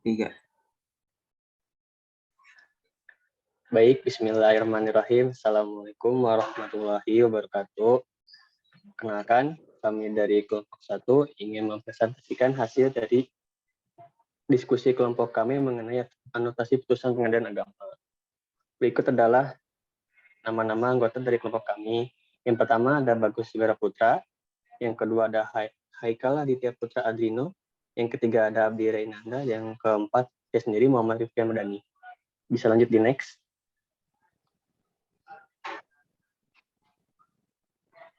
3. Baik, bismillahirrahmanirrahim. Assalamualaikum warahmatullahi wabarakatuh. Kenalkan, kami dari kelompok 1 ingin mempresentasikan hasil dari diskusi kelompok kami mengenai anotasi putusan pengadilan agama. Berikut adalah nama-nama anggota dari kelompok kami. Yang pertama ada Bagus Sigara Putra, yang kedua ada Haikal Aditya Putra Adrino, yang ketiga ada Abdi Reynanda, yang keempat saya sendiri Muhammad Rifki Madani. Bisa lanjut di next.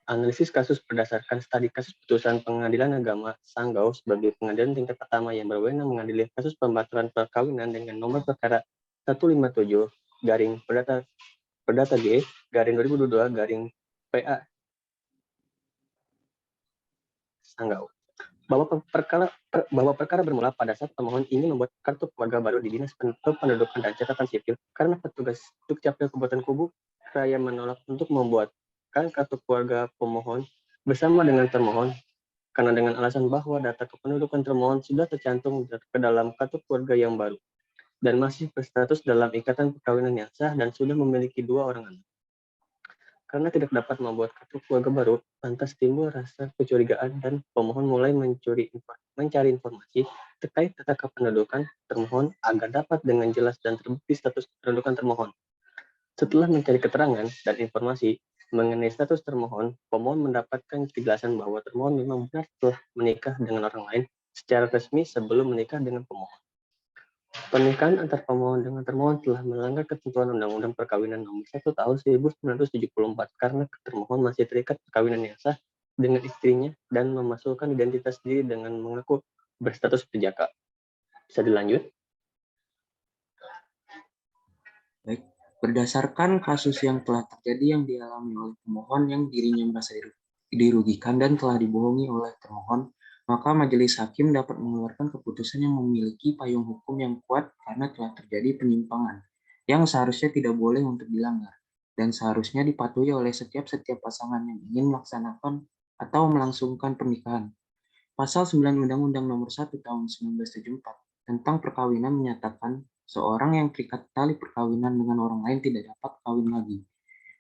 Analisis kasus berdasarkan studi kasus putusan Pengadilan Agama Sanggau sebagai pengadilan tingkat pertama yang berwenang mengadili kasus pembatalan perkawinan dengan nomor perkara 157 garing Perdata G garing 2022 garing PA Sanggau. Bahwa perkara bermula pada saat pemohon ingin membuat kartu keluarga baru di Dinas Kependudukan dan Catatan Sipil karena petugas Dukcapil Kabupaten Kubu Raya menolak untuk membuatkan kartu keluarga pemohon bersama dengan termohon karena dengan alasan bahwa data kependudukan termohon sudah tercantum ke dalam kartu keluarga yang baru dan masih berstatus dalam ikatan perkawinan yang sah dan sudah memiliki 2 orang anak. Karena tidak dapat membuat kartu keluarga baru, lantas timbul rasa kecurigaan dan pemohon mulai mencari informasi terkait data kependudukan termohon agar dapat dengan jelas dan terbukti status kependudukan termohon. Setelah mencari keterangan dan informasi mengenai status termohon, pemohon mendapatkan kejelasan bahwa termohon memang benar telah menikah dengan orang lain secara resmi sebelum menikah dengan pemohon. Pernikahan antar pemohon dengan termohon telah melanggar ketentuan Undang-Undang Perkawinan Nomor 1 Tahun 1974 karena termohon masih terikat perkawinan yang sah dengan istrinya dan memasukkan identitas diri dengan mengaku berstatus perjaka. Bisa dilanjut? Baik. Berdasarkan kasus yang telah terjadi yang dialami oleh pemohon yang dirinya merasa dirugikan dan telah dibohongi oleh termohon, maka majelis hakim dapat mengeluarkan keputusan yang memiliki payung hukum yang kuat karena telah terjadi penyimpangan yang seharusnya tidak boleh untuk dilanggar dan seharusnya dipatuhi oleh setiap pasangan yang ingin melaksanakan atau melangsungkan pernikahan. Pasal 9 Undang-Undang Nomor 1 Tahun 1974 tentang perkawinan menyatakan seorang yang terikat tali perkawinan dengan orang lain tidak dapat kawin lagi.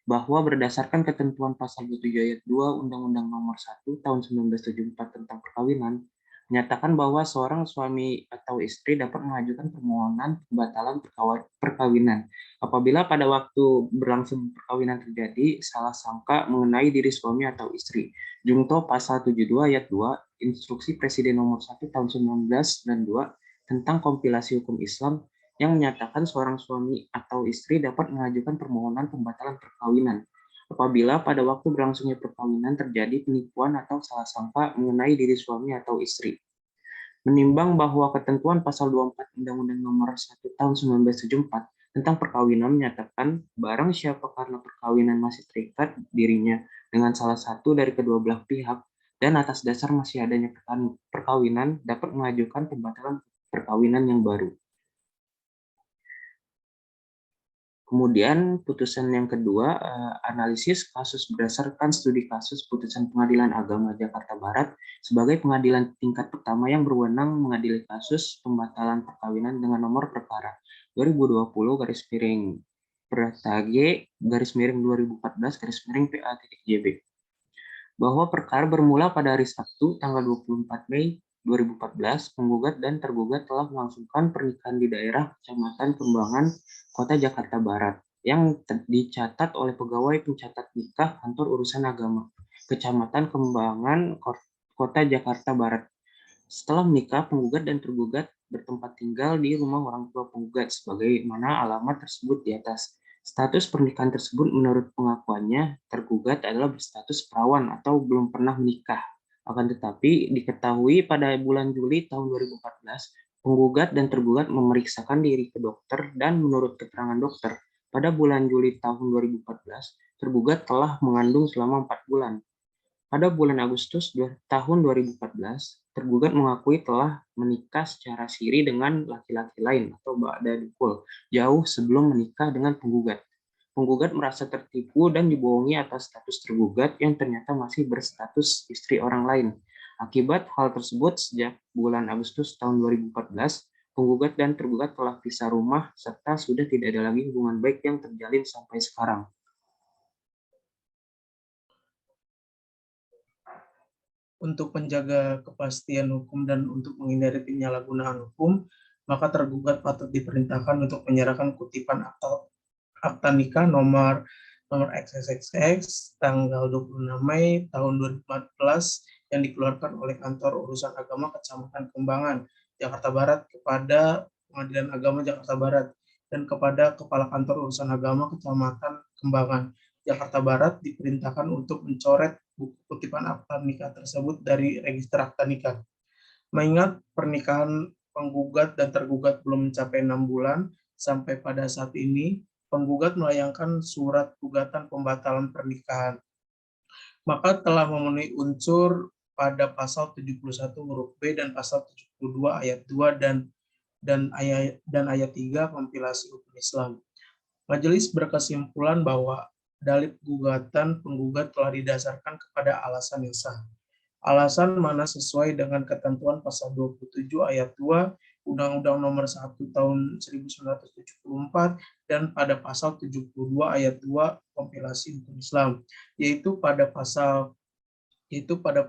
Bahwa berdasarkan ketentuan pasal 27 ayat 2 Undang-Undang Nomor 1 Tahun 1974 tentang perkawinan, menyatakan bahwa seorang suami atau istri dapat mengajukan permohonan pembatalan perkawinan apabila pada waktu berlangsung perkawinan terjadi salah sangka mengenai diri suami atau istri. Jungto pasal 72 ayat 2 Instruksi Presiden Nomor 1 Tahun 1992 tentang kompilasi hukum Islam yang menyatakan seorang suami atau istri dapat mengajukan permohonan pembatalan perkawinan apabila pada waktu berlangsungnya perkawinan terjadi penipuan atau salah sangka mengenai diri suami atau istri. Menimbang bahwa ketentuan pasal 24 Undang-Undang Nomor 1 Tahun 1974 tentang perkawinan menyatakan barang siapa karena perkawinan masih terikat dirinya dengan salah satu dari kedua belah pihak dan atas dasar masih adanya perkawinan dapat mengajukan pembatalan perkawinan yang baru. Kemudian putusan yang kedua, analisis kasus berdasarkan studi kasus putusan Pengadilan Agama Jakarta Barat sebagai pengadilan tingkat pertama yang berwenang mengadili kasus pembatalan perkawinan dengan nomor perkara 2020 garis miring Perdata G garis miring 2014 garis miring PA.JB. Bahwa perkara bermula pada hari Sabtu tanggal 24 Mei 2014, penggugat dan tergugat telah melangsungkan pernikahan di daerah Kecamatan Kembangan, Kota Jakarta Barat, yang dicatat oleh pegawai pencatat nikah Kantor Urusan Agama, Kecamatan Kembangan, Kota Jakarta Barat. Setelah menikah, penggugat dan tergugat bertempat tinggal di rumah orang tua penggugat, sebagaimana alamat tersebut di atas. Status pernikahan tersebut menurut pengakuannya, tergugat adalah berstatus perawan atau belum pernah menikah. Akan tetapi diketahui pada bulan Juli tahun 2014, penggugat dan tergugat memeriksakan diri ke dokter dan menurut keterangan dokter, pada bulan Juli tahun 2014, tergugat telah mengandung selama 4 bulan. Pada bulan Agustus tahun 2014, tergugat mengakui telah menikah secara siri dengan laki-laki lain atau ba'da dukul jauh sebelum menikah dengan penggugat. Penggugat merasa tertipu dan dibohongi atas status tergugat yang ternyata masih berstatus istri orang lain. Akibat hal tersebut, sejak bulan Agustus tahun 2014, penggugat dan tergugat telah pisah rumah serta sudah tidak ada lagi hubungan baik yang terjalin sampai sekarang. Untuk menjaga kepastian hukum dan untuk menghindari penyalahgunaan hukum, maka tergugat patut diperintahkan untuk menyerahkan kutipan akta nikah nomor XXX tanggal 26 Mei tahun 2014 yang dikeluarkan oleh Kantor Urusan Agama Kecamatan Kembangan, Jakarta Barat kepada Pengadilan Agama Jakarta Barat dan kepada Kepala Kantor Urusan Agama Kecamatan Kembangan, Jakarta Barat diperintahkan untuk mencoret buku kutipan akta nikah tersebut dari register akta nikah. Mengingat pernikahan penggugat dan tergugat belum mencapai 6 bulan, sampai pada saat ini penggugat melayangkan surat gugatan pembatalan pernikahan. Maka telah memenuhi unsur pada pasal 71 huruf B dan pasal 72 ayat 2 dan ayat 3 kompilasi hukum Islam. Majelis berkesimpulan bahwa dalil gugatan penggugat telah didasarkan kepada alasan yang sah. Alasan mana sesuai dengan ketentuan pasal 27 ayat 2 Undang-Undang Nomor 1 Tahun 1974 dan pada pasal 72 ayat 2 kompilasi hukum Islam, yaitu pada pasal 27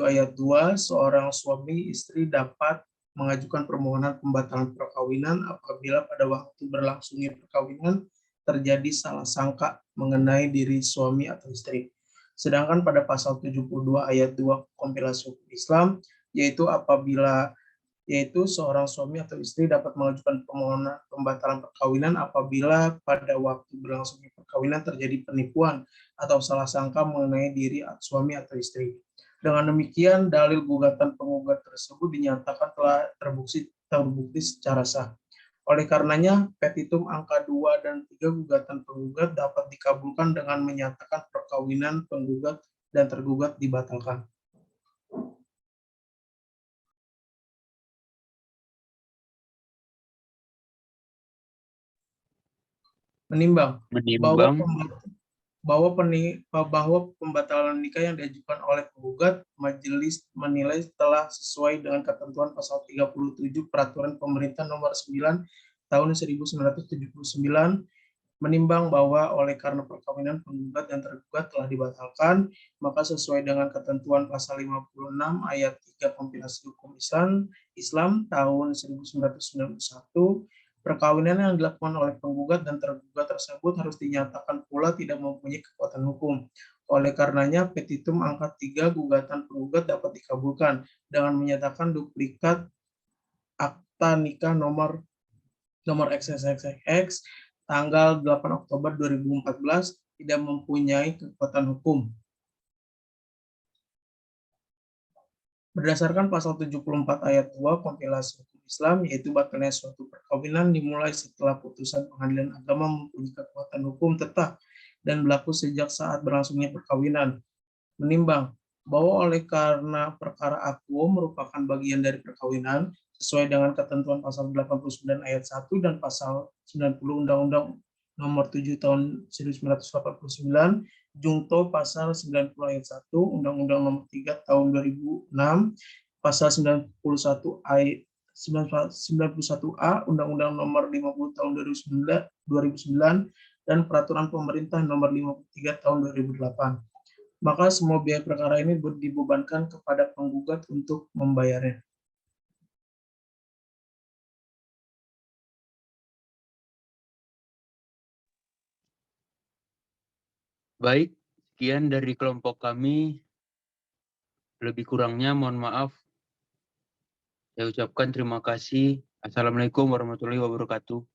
ayat 2 seorang suami istri dapat mengajukan permohonan pembatalan perkawinan apabila pada waktu berlangsungnya perkawinan terjadi salah sangka mengenai diri suami atau istri. Sedangkan pada pasal 72 ayat 2 kompilasi hukum Islam, yaitu seorang suami atau istri dapat mengajukan permohonan pembatalan perkawinan apabila pada waktu berlangsungnya perkawinan terjadi penipuan atau salah sangka mengenai diri suami atau istri. Dengan demikian, dalil gugatan penggugat tersebut dinyatakan telah terbukti secara sah. Oleh karenanya, petitum angka 2 dan 3 gugatan penggugat dapat dikabulkan dengan menyatakan perkawinan penggugat dan tergugat dibatalkan. Menimbang bahwa pembatalan nikah yang diajukan oleh penggugat, majelis menilai telah sesuai dengan ketentuan pasal 37 Peraturan Pemerintah Nomor 9 Tahun 1979, menimbang bahwa oleh karena perkawinan penggugat dan tergugat telah dibatalkan, maka sesuai dengan ketentuan pasal 56 ayat 3 kompilasi hukum Islam tahun 1991, perkawinan yang dilakukan oleh penggugat dan tergugat tersebut harus dinyatakan pula tidak mempunyai kekuatan hukum. Oleh karenanya, petitum angka 3 gugatan penggugat dapat dikabulkan dengan menyatakan duplikat akta nikah nomor XXX tanggal 8 Oktober 2014 tidak mempunyai kekuatan hukum. Berdasarkan pasal 74 ayat 2 kompilasi hukum Islam, yaitu batalnya suatu perkawinan dimulai setelah putusan pengadilan agama mempunyai kekuatan hukum tetap dan berlaku sejak saat berlangsungnya perkawinan. Menimbang bahwa oleh karena perkara akuo merupakan bagian dari perkawinan sesuai dengan ketentuan pasal 89 ayat 1 dan pasal 90 Undang-Undang Nomor 7 Tahun 1989, Jungto pasal 90 ayat 1 Undang-Undang Nomor 3 Tahun 2006, pasal 91A Undang-Undang Nomor 50 Tahun 2009 dan Peraturan Pemerintah Nomor 53 Tahun 2008. Maka semua biaya perkara ini dibebankan kepada penggugat untuk membayarnya. Baik, sekian dari kelompok kami. Lebih kurangnya mohon maaf. Saya ucapkan terima kasih. Assalamualaikum warahmatullahi wabarakatuh.